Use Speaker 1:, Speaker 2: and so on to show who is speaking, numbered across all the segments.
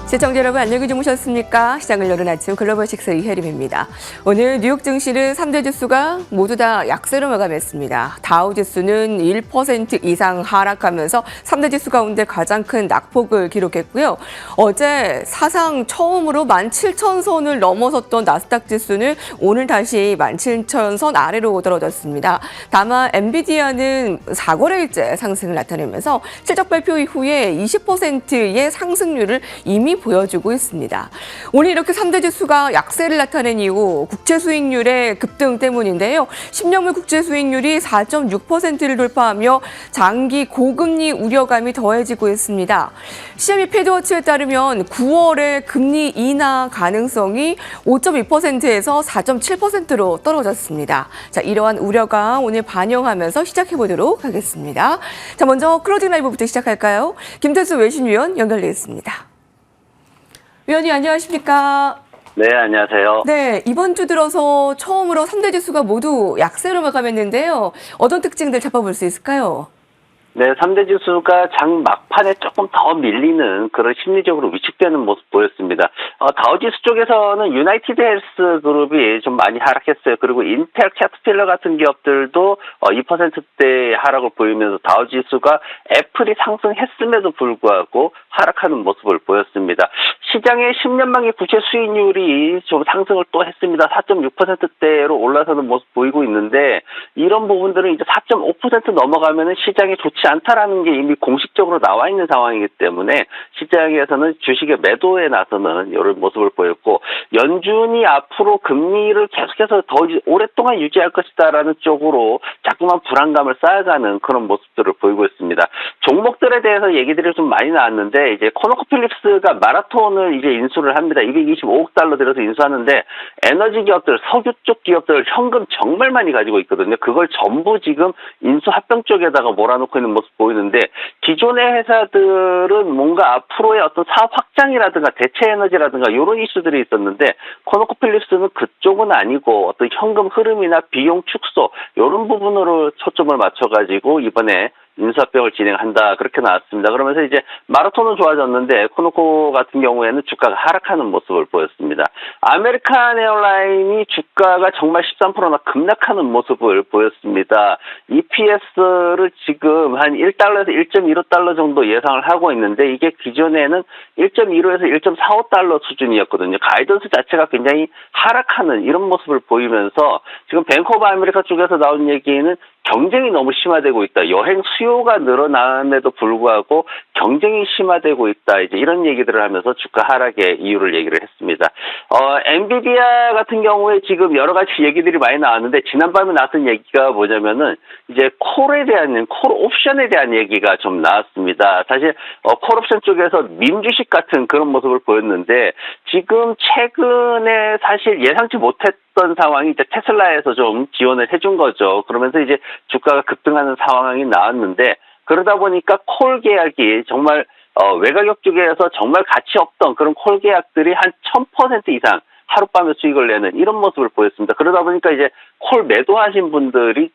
Speaker 1: 시청자 여러분 안녕히 주무셨습니까? 시장을 여는 아침 글로벌 식스 이혜림입니다. 오늘 뉴욕 증시는 3대 지수가 모두 다 약세로 마감했습니다. 다우 지수는 1% 이상 하락하면서 3대 지수 가운데 가장 큰 낙폭을 기록했고요. 어제 사상 처음으로 17,000선을 넘어섰던 나스닥 지수는 오늘 다시 17,000선 아래로 떨어졌습니다. 다만 엔비디아는 4거래일째 상승을 나타내면서 실적 발표 이후에 20%의 상승률을 이미 보여주고 있습니다. 오늘 이렇게 3대 지수가 약세를 나타낸 이유 국채 수익률의 급등 때문인데요. 10년물 국채 수익률이 4.6%를 돌파하며 장기 고금리 우려감이 더해지고 있습니다. 시장의 패드워치에 따르면 9월에 금리 인하 가능성이 5.2%에서 4.7%로 떨어졌습니다. 자, 이러한 우려가 오늘 반영하면서 시작해 보도록 하겠습니다. 자, 먼저 클로징 라이브부터 시작할까요? 김태수 외신위원 연결돼 있습니다. 위원님 안녕하십니까?
Speaker 2: 네, 안녕하세요.
Speaker 1: 네, 이번 주 들어서 처음으로 3대 지수가 모두 약세로 마감했는데요. 어떤 특징들 잡아볼 수 있을까요?
Speaker 2: 네, 3대 지수가 장 막판에 조금 더 밀리는 그런 심리적으로 위축되는 모습 보였습니다. 다우지수 쪽에서는 유나이티드 헬스 그룹이 좀 많이 하락했어요. 그리고 인텔, 캐터필러 같은 기업들도 2%대 하락을 보이면서 다우지수가 애플이 상승했음에도 불구하고 하락하는 모습을 보였습니다. 시장의 10년 만기 국채 수익률이 좀 상승을 또 했습니다. 4.6%대로 올라서는 모습 보이고 있는데 이런 부분들은 이제 4.5% 넘어가면은 시장에 좋지 않다라는 게 이미 공식적으로 나와 있는 상황이기 때문에 시장에서는 주식의 매도에 나서는 이런 모습을 보였고 연준이 앞으로 금리를 계속해서 더 오랫동안 유지할 것이다라는 쪽으로 자꾸만 불안감을 쌓아가는 그런 모습들을 보이고 있습니다. 종목들에 대해서 얘기들이 좀 많이 나왔는데 이제 코노코필립스가 마라톤을 이제 인수를 합니다. 225억 달러 들여서 인수하는데 에너지 기업들, 석유 쪽 기업들 현금 정말 많이 가지고 있거든요. 그걸 전부 지금 인수 합병 쪽에다가 몰아놓고 있는 모습 보이는데 기존의 회사들은 뭔가 앞으로의 어떤 사업 확장이라든가 대체 에너지라든가 이런 이슈들이 있었는데 코노코필립스는 그쪽은 아니고 어떤 현금 흐름이나 비용 축소 이런 부분으로 초점을 맞춰가지고 이번에 인수합병을 진행한다 그렇게 나왔습니다. 그러면서 이제 마라톤은 좋아졌는데 코노코 같은 경우에는 주가가 하락하는 모습을 보였습니다. 아메리칸 에어라인이 주가가 정말 13%나 급락하는 모습을 보였습니다. EPS를 지금 한 1달러에서 1.15달러 정도 예상을 하고 있는데 이게 기존에는 1.15에서 1.45달러 수준이었거든요. 가이던스 자체가 굉장히 하락하는 이런 모습을 보이면서 지금 뱅크 오브 아메리카 쪽에서 나온 얘기는 경쟁이 너무 심화되고 있다. 여행 수요가 늘어남에도 불구하고 경쟁이 심화되고 있다. 이제 이런 얘기들을 하면서 주가 하락의 이유를 얘기를 했습니다. 엔비디아 같은 경우에 지금 여러 가지 얘기들이 많이 나왔는데 지난밤에 나왔던 얘기가 뭐냐면은 이제 콜에 대한 콜 옵션에 대한 얘기가 좀 나왔습니다. 사실 콜 옵션 쪽에서 민주식 같은 그런 모습을 보였는데 지금 최근에 사실 예상치 못했던 상황이 이제 테슬라에서 좀 지원을 해준 거죠. 그러면서 이제 주가가 급등하는 상황이 나왔는데 그러다 보니까 콜 계약이 정말 외곽역 쪽에서 정말 가치 없던 그런 콜 계약들이 한 1000% 이상 하룻밤에 수익을 내는 이런 모습을 보였습니다. 그러다 보니까 이제 콜 매도하신 분들이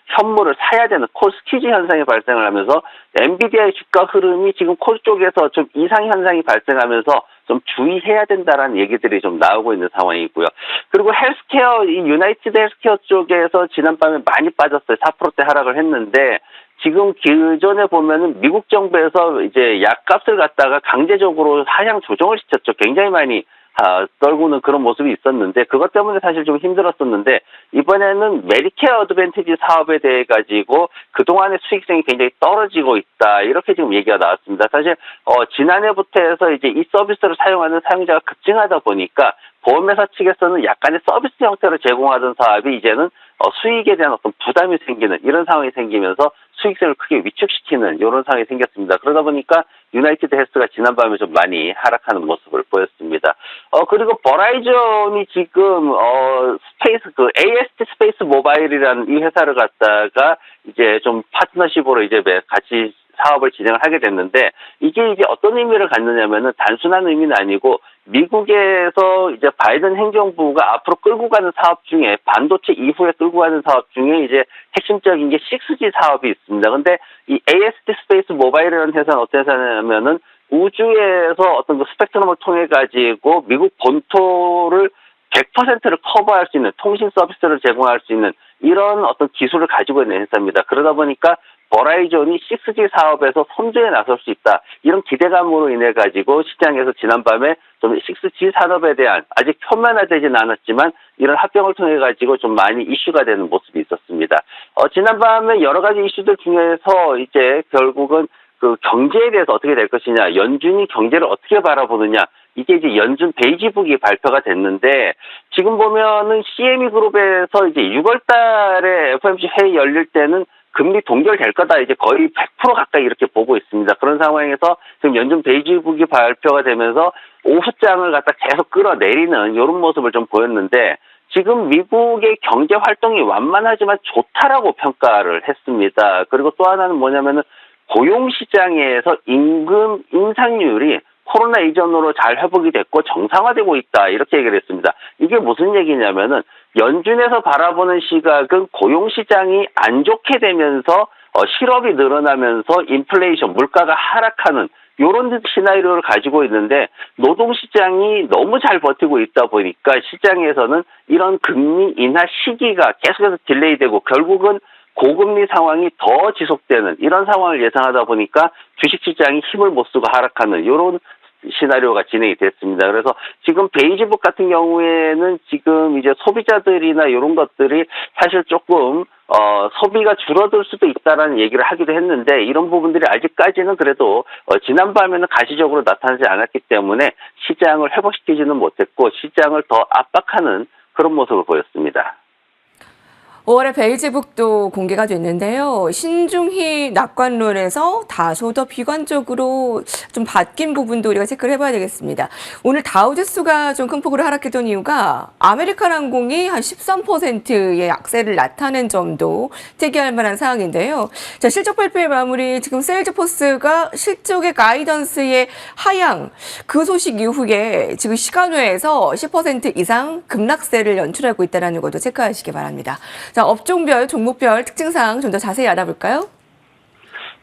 Speaker 2: 현물을 사야 되는 콜 스퀴즈 현상이 발생을 하면서 엔비디아의 주가 흐름이 지금 콜 쪽에서 좀 이상 현상이 발생하면서 좀 주의해야 된다라는 얘기들이 좀 나오고 있는 상황이고요. 그리고 헬스케어, 이 유나이티드 헬스케어 쪽에서 지난밤에 많이 빠졌어요. 4%대 하락을 했는데 지금 기존에 보면은 미국 정부에서 이제 약값을 갖다가 강제적으로 하향 조정을 시켰죠. 굉장히 많이 떨구는 그런 모습이 있었는데 그것 때문에 사실 좀 힘들었었는데 이번에는 메디케어 어드밴티지 사업에 대해 가지고 그동안의 수익성이 굉장히 떨어지고 있다 이렇게 지금 얘기가 나왔습니다. 사실 지난해부터 해서 이제 이 서비스를 사용하는 사용자가 급증하다 보니까 보험회사 측에서는 약간의 서비스 형태로 제공하던 사업이 이제는 수익에 대한 어떤 부담이 생기는 이런 상황이 생기면서 수익성을 크게 위축시키는 이런 상황이 생겼습니다. 그러다 보니까 유나이티드 헬스가 지난밤에 좀 많이 하락하는 모습을 보였습니다. 그리고 버라이전이 지금 스페이스 AST 스페이스 모바일이라는 이 회사를 갖다가 이제 좀 파트너십으로 이제 같이 사업을 진행을 하게 됐는데 이게 이제 어떤 의미를 갖느냐면은 단순한 의미는 아니고 미국에서 이제 바이든 행정부가 앞으로 끌고 가는 사업 중에 반도체 이후에 끌고 가는 사업 중에 이제 핵심적인 게 6G 사업이 있습니다. 근데 이 AST 스페이스 모바일이라는 회사는 어떤 회사냐면은 우주에서 어떤 그 스펙트럼을 통해 가지고 미국 본토를 100%를 커버할 수 있는 통신 서비스를 제공할 수 있는 이런 어떤 기술을 가지고 있는 회사입니다. 그러다 보니까 버라이전이 6G 사업에서 선두에 나설 수 있다. 이런 기대감으로 인해 가지고 시장에서 지난밤에 좀 6G 산업에 대한 아직 표면화되지는 않았지만 이런 합병을 통해 가지고 좀 많이 이슈가 되는 모습이 있었습니다. 지난밤에 여러 가지 이슈들 중에서 이제 결국은 그 경제에 대해서 어떻게 될 것이냐, 연준이 경제를 어떻게 바라보느냐, 이게 이제 연준 베이지북이 발표가 됐는데, 지금 보면은 CME 그룹에서 이제 6월 달에 FOMC 회의 열릴 때는 금리 동결될 거다, 이제 거의 100% 가까이 이렇게 보고 있습니다. 그런 상황에서 지금 연준 베이지북이 발표가 되면서 오후장을 갖다 계속 끌어내리는 이런 모습을 좀 보였는데, 지금 미국의 경제 활동이 완만하지만 좋다라고 평가를 했습니다. 그리고 또 하나는 뭐냐면은 고용시장에서 임금 인상률이 코로나 이전으로 잘 회복이 됐고 정상화되고 있다, 이렇게 얘기를 했습니다. 이게 무슨 얘기냐면은 연준에서 바라보는 시각은 고용시장이 안 좋게 되면서 실업이 늘어나면서 인플레이션, 물가가 하락하는 이런 시나리오를 가지고 있는데, 노동시장이 너무 잘 버티고 있다 보니까 시장에서는 이런 금리 인하 시기가 계속해서 딜레이되고 결국은 고금리 상황이 더 지속되는 이런 상황을 예상하다 보니까 주식시장이 힘을 못 쓰고 하락하는 이런 시나리오가 진행이 됐습니다. 그래서 지금 베이지북 같은 경우에는 지금 이제 소비자들이나 이런 것들이 사실 조금 소비가 줄어들 수도 있다라는 얘기를 하기도 했는데, 이런 부분들이 아직까지는 그래도 지난밤에는 가시적으로 나타나지 않았기 때문에 시장을 회복시키지는 못했고 시장을 더 압박하는 그런 모습을 보였습니다.
Speaker 1: 5월에 베이지북도 공개가 됐는데요. 신중히 낙관론에서 다소 더 비관적으로 좀 바뀐 부분도 우리가 체크를 해봐야 되겠습니다. 오늘 다우지수가 좀 큰 폭으로 하락했던 이유가 아메리칸 항공이 한 13%의 약세를 나타낸 점도 특이할 만한 상황인데요. 자, 실적 발표의 마무리, 지금 세일즈포스가 실적의 가이던스의 하향, 그 소식 이후에 지금 시간외에서 10% 이상 급락세를 연출하고 있다는 것도 체크하시기 바랍니다. 자, 업종별, 종목별 특징사항 좀 더 자세히 알아볼까요?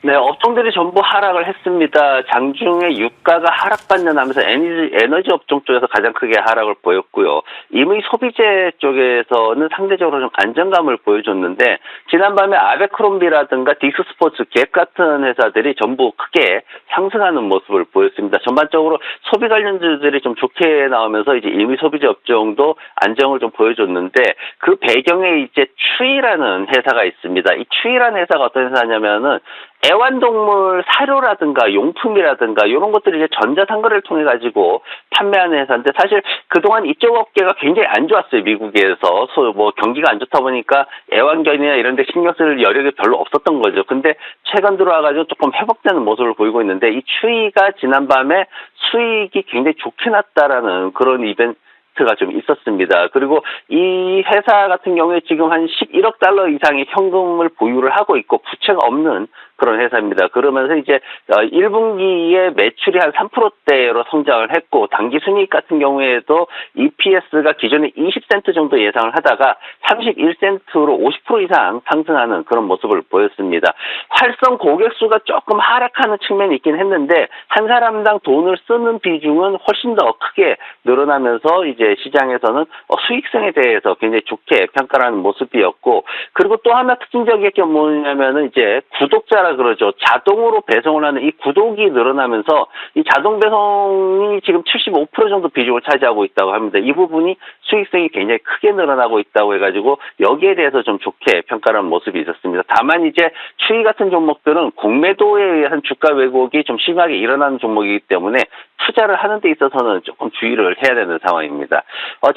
Speaker 2: 네, 업종들이 전부 하락을 했습니다. 장중에 유가가 하락 반전하면서 에너지 업종 쪽에서 가장 크게 하락을 보였고요. 이미 소비재 쪽에서는 상대적으로 좀 안정감을 보여줬는데, 지난밤에 아베크롬비라든가 딕스스포츠, 갭 같은 회사들이 전부 크게 상승하는 모습을 보였습니다. 전반적으로 소비 관련주들이 좀 좋게 나오면서 이제 이미 소비재 업종도 안정을 좀 보여줬는데, 그 배경에 이제 추이라는 회사가 있습니다. 이 추이라는 회사가 어떤 회사냐면은 애완동물 사료라든가 용품이라든가 이런 것들을 이제 전자상거래를 통해 가지고 판매하는 회사인데, 사실 그동안 이쪽 업계가 굉장히 안 좋았어요. 미국에서 뭐 경기가 안 좋다 보니까 애완견이나 이런 데 신경 쓸 여력이 별로 없었던 거죠. 근데 최근 들어와 가지고 조금 회복되는 모습을 보이고 있는데, 이 추이가 지난밤에 수익이 굉장히 좋게 났다라는 그런 이벤트가 좀 있었습니다. 그리고 이 회사 같은 경우에 지금 한 11억 달러 이상의 현금을 보유를 하고 있고 부채가 없는 그런 회사입니다. 그러면서 이제 1분기에 매출이 한 3%대로 성장을 했고, 당기 순이익 같은 경우에도 EPS가 기존에 20센트 정도 예상을 하다가 31센트로 50% 이상 상승하는 그런 모습을 보였습니다. 활성 고객 수가 조금 하락하는 측면이 있긴 했는데, 한 사람당 돈을 쓰는 비중은 훨씬 더 크게 늘어나면서 이제 시장에서는 수익성에 대해서 굉장히 좋게 평가를 하는 모습이었고, 그리고 또 하나 특징적인 게 뭐냐면은 이제 구독자라 그러죠. 자동으로 배송을 하는 이 구독이 늘어나면서 이 자동 배송이 지금 75% 정도 비중을 차지하고 있다고 합니다. 이 부분이 수익성이 굉장히 크게 늘어나고 있다고 해가지고 여기에 대해서 좀 좋게 평가하는 모습이 있었습니다. 다만 이제 추이 같은 종목들은 공매도에 의한 주가 왜곡이 좀 심하게 일어나는 종목이기 때문에 투자를 하는 데 있어서는 조금 주의를 해야 되는 상황입니다.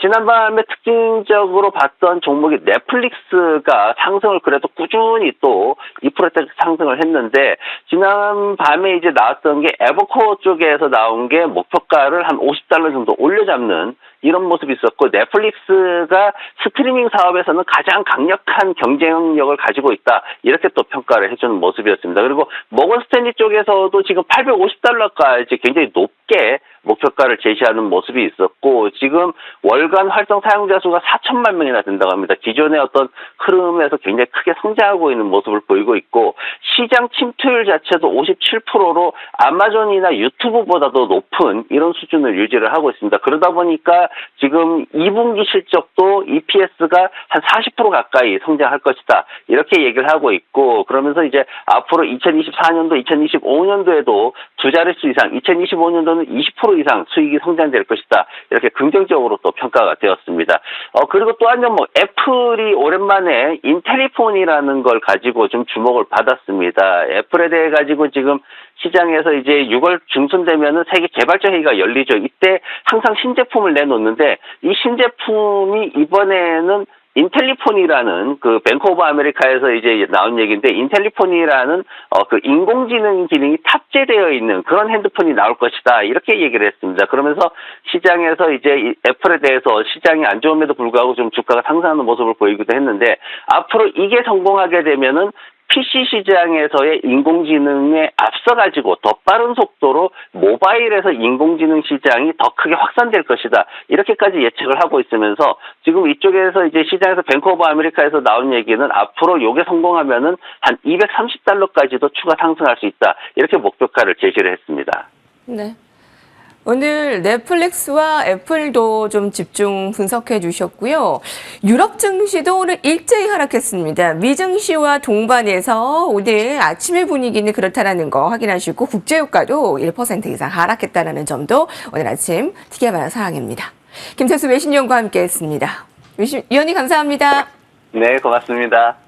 Speaker 2: 지난밤에 특징적으로 봤던 종목이 넷플릭스가 상승을 그래도 꾸준히 또 2%대 상승을 했는데, 지난 밤에 이제 나왔던 게 에버코어 쪽에서 나온 게 목표가를 한 50달러 정도 올려잡는 이런 모습이 있었고, 넷플릭스가 스트리밍 사업에서는 가장 강력한 경쟁력을 가지고 있다, 이렇게 또 평가를 해주는 모습이었습니다. 그리고 모건 스탠리 쪽에서도 지금 850달러까지 굉장히 높게 목표가를 제시하는 모습이 있었고 지금 월간 활성 사용자 수가 4천만 명이나 된다고 합니다. 기존의 어떤 흐름에서 굉장히 크게 성장하고 있는 모습을 보이고 있고 시장 침투율 자체도 57%로 아마존이나 유튜브보다도 높은 이런 수준을 유지를 하고 있습니다. 그러다 보니까 지금 2분기 실적도 EPS가 한 40% 가까이 성장할 것이다. 이렇게 얘기를 하고 있고 그러면서 이제 앞으로 2024년도, 2025년도에도 두 자릿수 이상, 2025년도는 20% 이상 수익이 성장될 것이다. 이렇게 긍정적으로 또 평가가 되었습니다. 그리고 또 한 점 애플이 오랜만에 인텔리폰이라는 걸 가지고 좀 주목을 받았습니다. 애플에 대해 가지고 지금 시장에서 이제 6월 중순 되면은 세계 개발자 회의가 열리죠. 이때 항상 신제품을 내놓는데 이 신제품이 이번에는 인텔리폰이라는 그 뱅크 오브 아메리카에서 이제 나온 얘기인데 인텔리폰이라는 그 인공지능 기능이 탑재되어 있는 그런 핸드폰이 나올 것이다 이렇게 얘기를 했습니다. 그러면서 시장에서 이제 애플에 대해서 시장이 안 좋음에도 불구하고 좀 주가가 상승하는 모습을 보이기도 했는데 앞으로 이게 성공하게 되면은 PC 시장에서의 인공지능에 앞서가지고 더 빠른 속도로 모바일에서 인공지능 시장이 더 크게 확산될 것이다. 이렇게까지 예측을 하고 있으면서 지금 이쪽에서 이제 시장에서 뱅크 오브 아메리카에서 나온 얘기는 앞으로 요게 성공하면은 한 230달러까지도 추가 상승할 수 있다. 이렇게 목표가를 제시를 했습니다.
Speaker 1: 네. 오늘 넷플릭스와 애플도 좀 집중 분석해 주셨고요. 유럽 증시도 오늘 일제히 하락했습니다. 미 증시와 동반해서 오늘 아침의 분위기는 그렇다라는 거 확인하시고 국제유가도 1% 이상 하락했다는 점도 오늘 아침 특이할 만한 사항입니다. 김철수 외신위원과 함께했습니다. 위원님 감사합니다.
Speaker 2: 네, 고맙습니다.